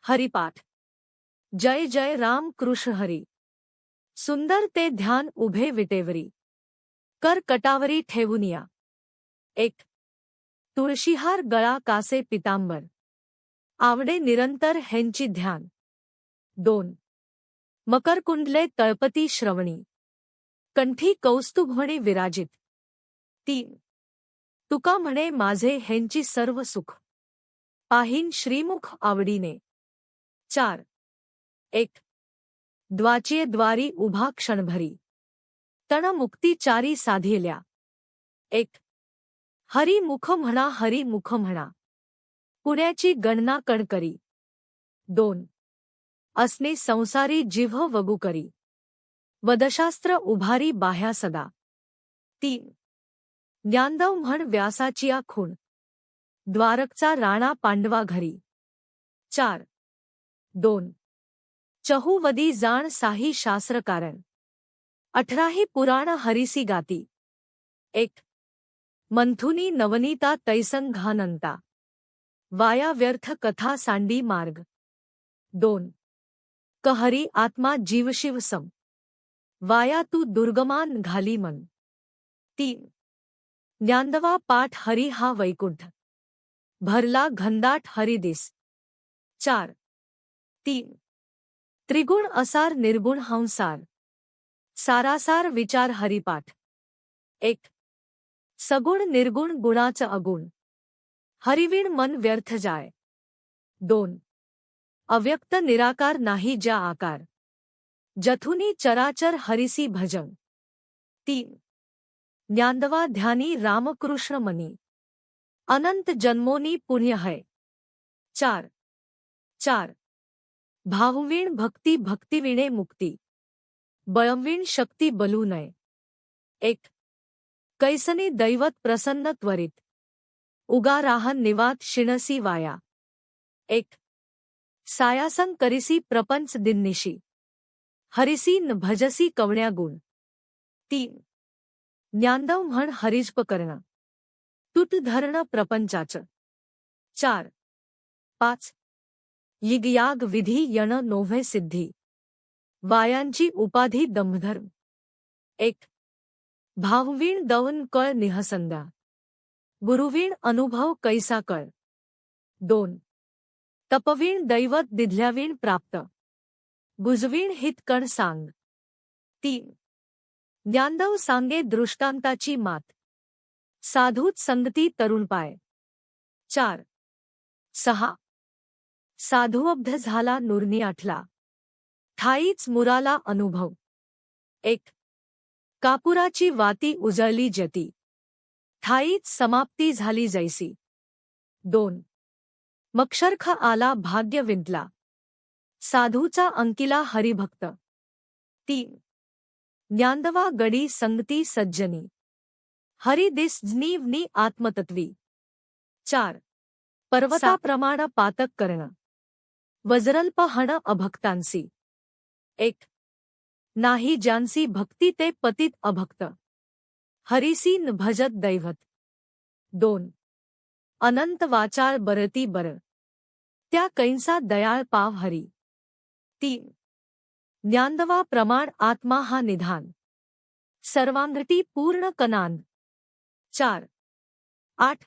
हरिपाठ. जय जय राम कृष्ण हरी. सुंदर ते ध्यान उभे विटेवरी. कर कटावरी ठेवूनिया. 1. तुळशीहार गळा कासे पितांबर. आवडे निरंतर हेंची ध्यान. 2. मकरकुंडले तळपती श्रवणी. कंठी कौस्तुभमणी विराजित. 3. तुका म्हणे माझे हेंची सर्व सुख. पाहीन श्रीमुख आवडीने. 4. 1. द्वाचिये द्वारी उभा क्षणभरी. तण मुक्ती चारी साधिल्या. 1. हरी मुख म्हणा हरी मुख म्हणा. पुण्याची गणना कणकरी. 2. असने संसारी जिव्ह वगू करी. वदशास्त्र उभारी बाह्या सदा. 3. ज्ञानदव म्हण व्यासाचिया खूण. द्वारकचा राणा पांडवा घरी. 4. 2. चहूवदी जाण साही शास्त्र कारण. 18 पुराण हरिसी गाती. 1. मंथुनी नवनीता तैसंघानंता. वाया व्यर्थ कथा सांडी मार्ग. 2. कहरी आत्मा जीवशिव सम. वाया तू दुर्गमान घाली मन. 3. ज्ञानदवा पाठ हरी हा वैकुंठ. भरला घनदाट हरिदिस. 4. 3. त्रिगुण असार निर्गुण हंसार. सारासार विचार हरिपाठ. 1. सगुण निर्गुण गुणाचं अगुण. हरिविण मन व्यर्थ जाय. 2. अव्यक्त निराकार नाही ज्या आकार. जथुनी चराचर हरिसी भजन. 3. ज्ञानदवा ध्यानी रामकृष्ण मनी. अनंत जन्मोनी पुण्य है. 4. 4. भाववीण भक्ती भक्तिविणे मुक्ती. बळमवीण शक्ती बलू नये. 1. कैसनी दैवत प्रसन्न त्वरित. उगा राहन निवात शिणसी वाया. 1. सायासंग करिसी प्रपंच दिननिशी. हरिसी न भजसी कवण्या गुण. 3. ज्ञानदव म्हण हरिजप कर्ण. तुट धरण प्रपंचाच. 4. 5. यिगयाग विधी यण नोव्हे सिद्धी. वायांची उपाधी दंभधर्म. 1. भाववीण दवन कळ निहसंदा. गुरुवीण अनुभव कैसा कळ. 2. तपवीण दैवत दिधल्यावीण प्राप्त. बुजवीण हित कण सांग. 3. ज्ञानदव सांगे दृष्टांताची मात. साधूत संगती तरुण पाय. 4. 6. साधुअब्ध झाला नुरनी आठला. ठाईच मुराला अनुभव. 1. कापुराची वाती उजळली जती. ठाईच समाप्ती झाली जैसी. 2. मक्षरख आला भाग्य विंतला. साधूचा अंकिला हरिभक्त. 3. ज्ञानदवा गडी संगती सज्जनी. हरी दिस ज्ञीवनी आत्मतत्वी. 4. पर्वताप्रमाण पातक कर्ण. वज्रल्प हण अभक्तांसी. 1. नाही ज्यांसी भक्ती ते पतित अभक्त. हरिसी न भजत दैवत. 2. अनंत वाचाळ बरती बर. त्या कैंसा दयाळ पाव हरी. 3. ज्ञानदवा प्रमाण आत्मा हा निधान. सर्वांगटी पूर्ण कनांद. 4. 8.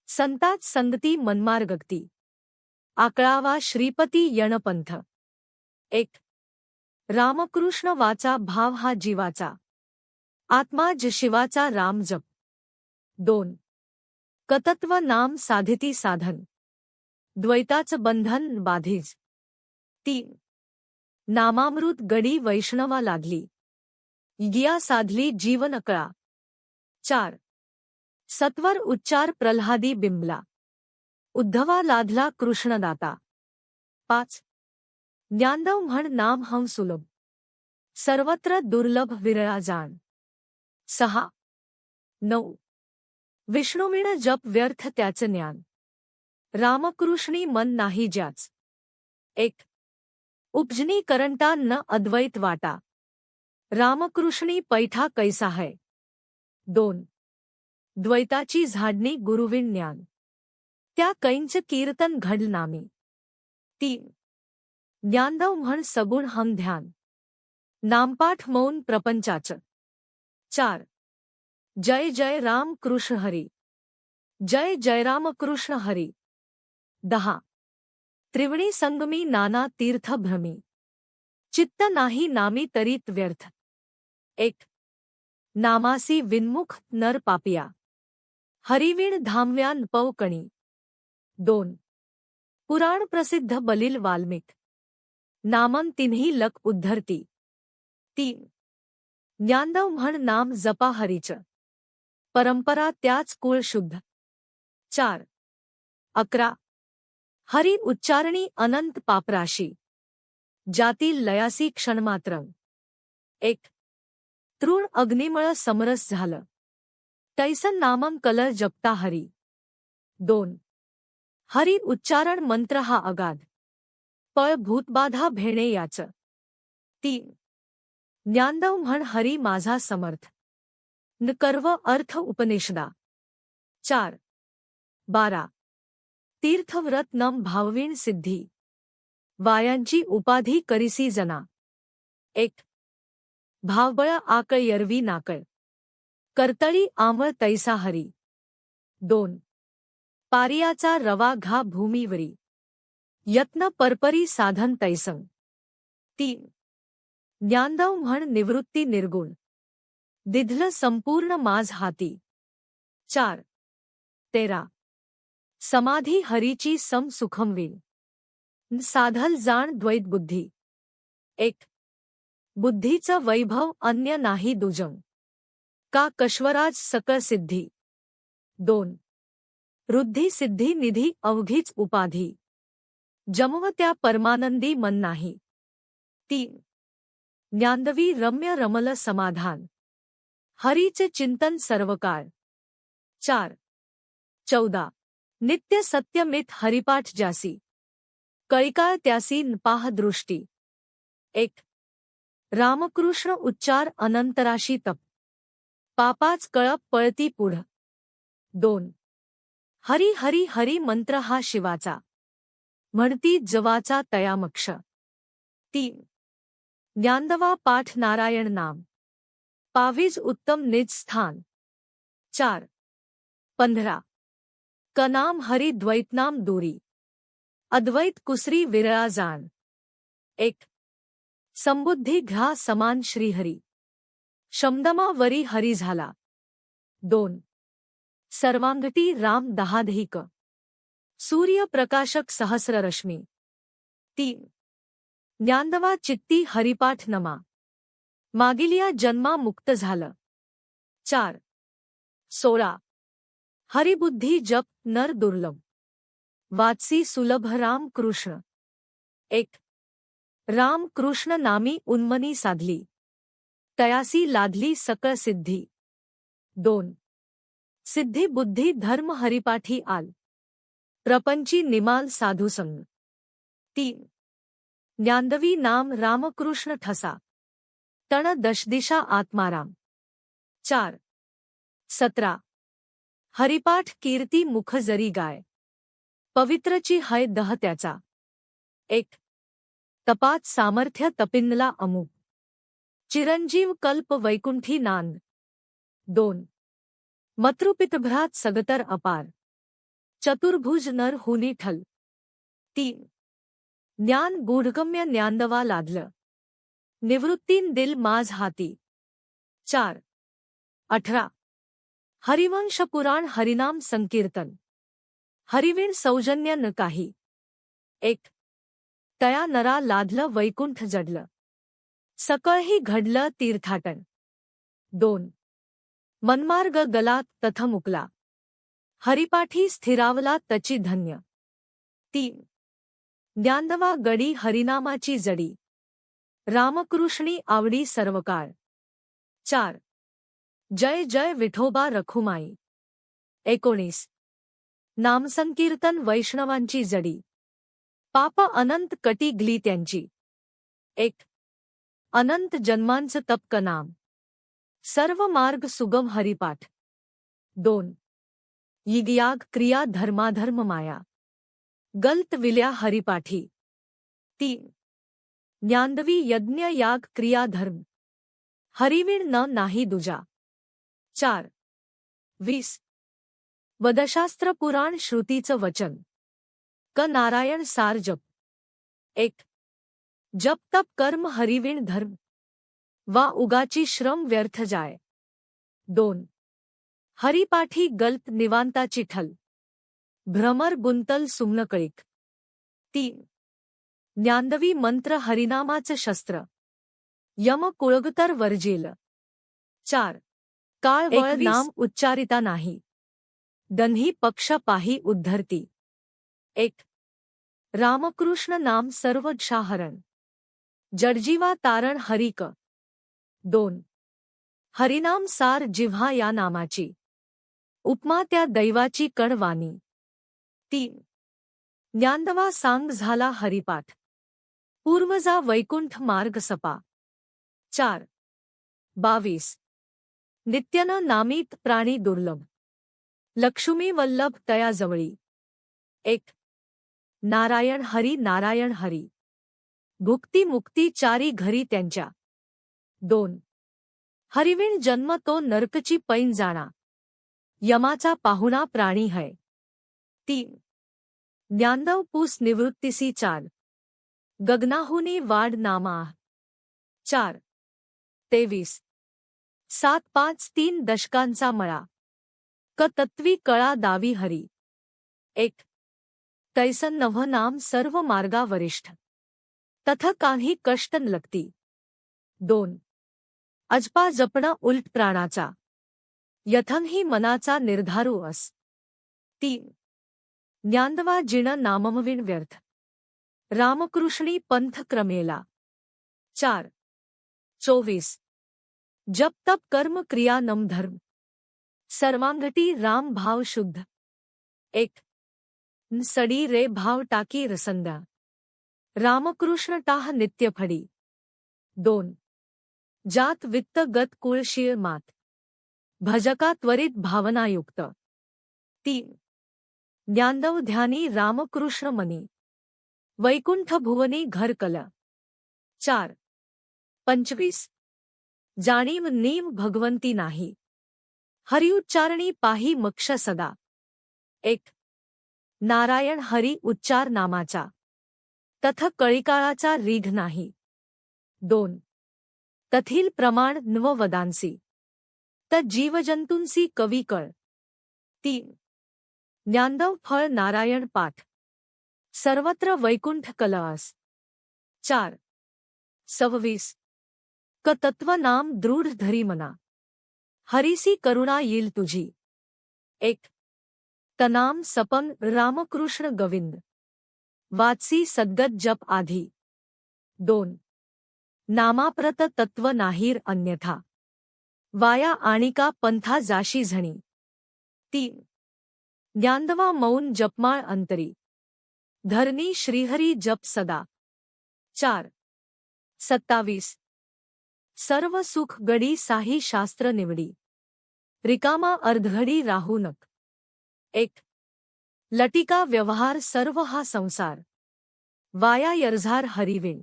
संतात संगती मनमार्गती. आकळावा श्रीपती यणपंथ. 1. रामकृष्ण वाचा भाव हा जीवाचा. आत्मा ज शिवाचा राम जप. 2. कतत्व नाम साधिती साधन. द्वैताच बंधन बाधीज. 3. नामामृत गडी वैष्णवा लागली. गिया साधली जीवन कळा. 4. सत्वर उच्चार प्रल्हादी बिंबला. उद्धवा लाधला कृष्णदाता. 5. ज्ञानदव म्हण नाम हम सुलभ. सर्वत्र दुर्लभ विरळा जाण. 6. 9. विष्णुविण जप व्यर्थ त्याच ज्ञान. रामकृष्णी मन नाही ज्याच. 1. उपजनी करंटा न अद्वैत वाटा. रामकृष्णी पैठा कैसा है. 2. द्वैताची झाडणी गुरुविण ज्ञान. त्या कैंच कीर्तन घडनामी. 3. ज्ञानदव म्हण सगुण हम ध्यान. नामपाठ मौन प्रपंचाचं. 4. जय जय राम कृष्ण हरी. जय जय राम कृष्ण हरी. 10. त्रिवणी संगमी नाना तीर्थ भ्रमी. चित्त नाही नामी तरीत व्यर्थ. 1. नामासी विन्मुख नर पापिया. हरिवीण धामव्यान पवकणी. 2. पुराण प्रसिद्ध बलिल वाल्मिक. नामन तिन्ही लक उद्धरती. 3. ज्ञानदव म्हण नाम जपा हरीच. परंपरा त्याच कुळ शुद्ध. 4. 11. हरी उच्चारणी अनंत पापराशी. जातील लयासी क्षणमात्र. 1. तृण अग्निमळ समरस झालं. तैसन नामम कलर जपता हरी. 2. हरी उच्चारण मंत्र हा अगाध. पळ भूतबाधा भेणे याच. 3. ज्ञानदव म्हण हरी माझा समर्थ. न कर्व अर्थ उपनिषदा. 4. 12. तीर्थव्रत नम भाववीण सिद्धी. वायांची उपाधी करिसी जना. 1. भावबळ आकळ यरवी नाकळ. कर्तळी आंवळ तैसा हरी. 2. पारियाचा रवा घा भूमीवरी. यत्न परपरी साधन तैसंग. 3. ज्ञानदव म्हण निवृत्ती निर्गुण. दिधलं संपूर्ण माझ हाती. 4. 13. समाधी हरीची सम सुखमवीण. साधल जाण द्वैत बुद्धी. 1. बुद्धीचं वैभव अन्य नाही दुजंग. का कश्वराज सकळ सिद्धी. 2. रुद्धी सिद्धी निधी अवघीच उपाधी. जमवत्या परमानंदी मन नाही. 3. ज्ञानदवी रम्य रमल समाधान. हरीचे चिंतन सर्वकाळ. 4. 14. नित्य सत्यमित हरिपाठ जासी. कळिकाळ त्यासी नपाह दृष्टी. 1. रामकृष्ण उच्चार अनंतराशी तप. पापाच कळप पळती पुढ. 2. हरी हरी हरी मंत्र हा शिवाचा. म्हणती जवाचा तयामक्ष. 3. ज्ञानदवा पाठ नारायण नाम. पावीज उत्तम निज स्थान. 4. 15. कनाम हरी द्वैतनाम दूरी. अद्वैत कुसरी विरळा जाण. 1. संबुद्धी घ्या समान श्रीहरी. शमदमा वरी हरी झाला. 2. सर्वांगटी राम दहाधिक. सूर्य प्रकाशक सहस्ररश्मी. 3. ज्ञानदवा चित्ती हरिपाठ नमा. मागिलिया जन्मा मुक्त झालं. 4. 16. हरिबुद्धी जप नर दुर्लभ. वाचसी सुलभ राम कृष्ण. 1. राम कृष्ण नामी उन्मनी साधली. तयासी लाधली सकळ सिद्धी. 2. सिद्धी बुद्धी धर्म हरिपाठी आल. प्रपंची निमाल साधुसंग. 3. ज्ञानदवी नाम रामकृष्ण ठसा. तण दशदिशा आत्माराम. 4. 17. हरिपाठ कीर्ती मुख जरी गाय. पवित्रची हय दह त्याचा. 1. तपात सामर्थ्य तपिन्नला अमुक. चिरंजीव कल्प वैकुंठी नांद. 2. मत्रुपितभ्रात सगतर अपार. चतुर्भुज नर हुनी ठल. 3. ज्ञान गूढगम्य ज्ञानदवा लादलं. निवृत्तीन दिल माझ हाती. 4. 18. हरिवंश पुराण हरिनाम संकीर्तन. हरिवीण सौजन्य न काही. 1. तया नरा लादलं वैकुंठ जडलं. सकळही घडलं तीर्थाटन. 2. मनमार्ग गलात तथ मुकला. हरिपाठी स्थिरावला तची धन्य. 3. ज्ञानदवा गडी हरिनामाची जडी. रामकृष्णी आवडी सर्वकाळ. 4. जय जय विठोबा रखुमाई. 19. नामसंकीर्तन वैष्णवांची जडी. पाप अनंत कटी गली त्यांची. 1. अनंत जन्मांचं तपक नाम. सर्व मार्ग सुगम हरिपाठ. 2. यिगयाग क्रिया धर्माधर्म माया. गलत विल्या हरिपाठी. 3 ज्ञानदवी यज्ञ याग क्रिया धर्म हरिविण न नाही दुजा 4 20 वदशास्त्र पुराण श्रुतीचं वचन क नारायण सार जप 1 जप तप कर्म हरिविण धर्म वा उगाची श्रम व्यर्थ जाय 2 हरिपाठी गल्प निवांताची ठल भ्रमर गुंतल सुम्नकळीक 3 ज्ञानदवी मंत्र हरिनामाचं शस्त्र यम कुळगतर वर्जेल 4 काळ वळ नाम उच्चारिता नाही दन्ही पक्ष पाही उद्धरती 1 रामकृष्ण नाम सर्व क्षाहरण जडजीवा तारण हरिक 2 हरिनाम सार जिव्हा या नामाची उपमा त्या दैवाची कणवाणी 3 ज्ञानदवा सांग झाला हरिपाठ पूर्वजा वैकुंठ मार्ग सपा 4 22 नित्यन नामित प्राणी दुर्लभ लक्ष्मी वल्लभ तया जवळी 1 नारायण हरी भुक्ती मुक्ती चारी घरी त्यांच्या 2 हरिविण जन्म तो नरकची पैन जाणा यमाचा पाहुणा प्राणी है 3 ज्ञानदव पूस निवृत्तीसी चाल गगनाहुनी वाड नामा 4 23 753 दशकांचा मळा क तत्वी कळा दावी हरी 1 तैसन नभ नाम सर्व मार्गा वरिष्ठ तथ काही कष्ट न लगती 2 अजपा जपणं उलट प्राणाचा यथन ही मनाचा निर्धारू अस 3 ज्ञानदवा जिण नाममविण व्यर्थ रामकृष्णी पंथ क्रमेला 4 24 जप तप कर्म क्रिया नम धर्म सर्वांगटी राम भाव शुद्ध 1 सडी रे भाव टाकी रसंदा रामकृष्ण टाह नित्य फडी 2 जात वित्त गत कुळशीळ मात भजका त्वरित भावनायुक्त 3 ज्ञानदव ध्यानी रामकृष्ण मनी वैकुंठ भुवनी घर कल 4 25 जाणीव नीव भगवंती नाही हरिउच्चारणी पाही मक्ष सदा 1 नारायण हरी उच्चार नामाचा तथ कळिकाळाचा रीघ नाही 2 तथील प्रमाण नव वदांसी त जीवजंतूंसी कवी कळ 3 ज्ञानदव फळ नारायण पाठ सर्वत्र वैकुंठ कलआस 4 26 क तत्व नाम दृढ धरी मना हरीसी करुणा येईल तुझी 1 तनाम सपन रामकृष्ण गोविंद वाची सद्गत जप आधी 2 नामाप्रत तत्व नाहीर अन्यथा वाया आणिका पंथा जाशी झणी 3 ज्ञानदवा मौन जपमाळ अंतरी धरणी श्रीहरी जप सदा 4 27 सर्व सुख गडी साही शास्त्र निवडी रिकामा अर्धघडी राहू नक 1 लटिका व्यवहार सर्व हा संसार वाया यर्झार हरिविण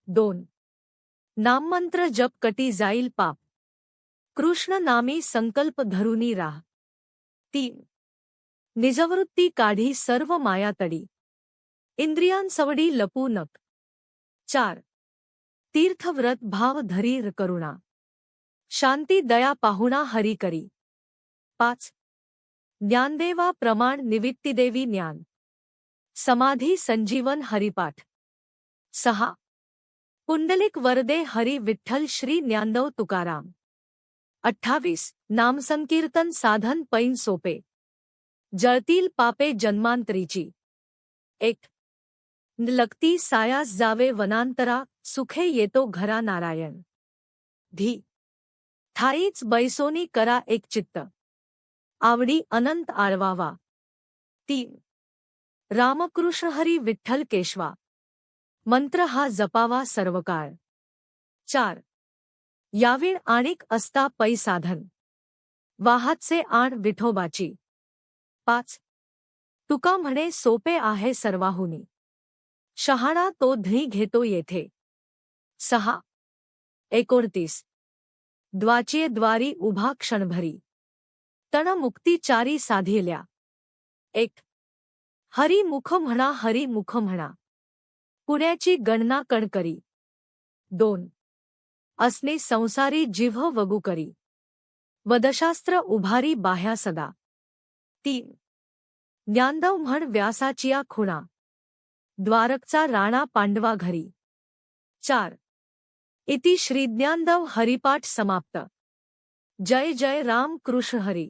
2 नाममंत्र जप कटी जाईल पाप कृष्ण नामी संकल्प धरुनी राह 3 निजवृत्ती काढी सर्व मायातडी इंद्रियांसवडी लपू नक 4 तीर्थव्रत भाव धरीर करुणा शांती दया पाहुणा हरी करी 5 ज्ञानदेवा प्रमाण निवित्तीदेवी ज्ञान समाधी संजीवन हरिपाठ 6 पुंडलिक वरदे हरी विठ्ठल श्री ज्ञानदेव तुकाराम 28 नामसंकीर्तन साधन पैन सोपे जळतील पापे जन्मांतरीची 1 लगती सायास जावे वनांतरा सुखे येतो घरा नारायण धी ठाईच बैसोनी करा एक चित्त आवडी अनंत आळवावा 3 रामकृष्ण हरी विठ्ठल केशवा मंत्र हा जपावा सर्वकाळ 4 यावीण आणिक असता पै साधन वाहातसे आण विठोबाची 5 तुका म्हणे सोपे आहे सर्वाहुनी शहाणा तो धी घेतो येथे. 6. 29. द्वाचिये द्वारी उभा क्षणभरी. तण मुक्ती चारी साधिल्या. 1. हरी मुख म्हणा, हरी मुख म्हणा. पुण्याची गणना कणकरी. 2. असने संसारी जिव्ह वगू करी. वदशास्त्र उभारी बाह्या सदा. 3. ज्ञानदव म्हण व्यासाचिया खुणा. द्वारकचा राणा पांडवा घरी. 4. इति श्री ज्ञानदव हरिपाठ समाप्त. जय जय राम कृष्ण हरी.